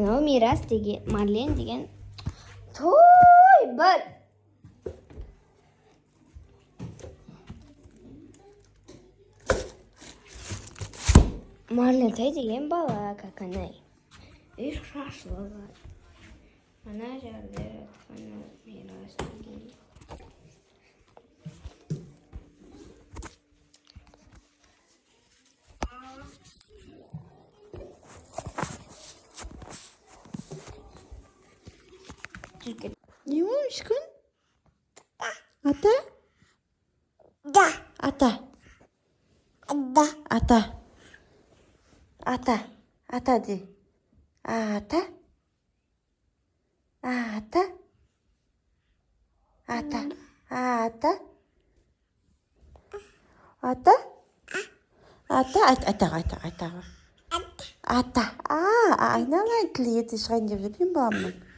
анау мирас деген марлен деген той бар. Марлен той деген бала каканай. Үй шашлығы. Ана жерде жатқан мирас деген. Не olmuş kun? Ata? Да. Ata. Да. Ata. Ata. Ata de. Ata. Ata. Ata. Ata. Ata. Ata. Ata. Ata. Ata. Aa, aynen öyle. Yetişken gibi değil mi babamın?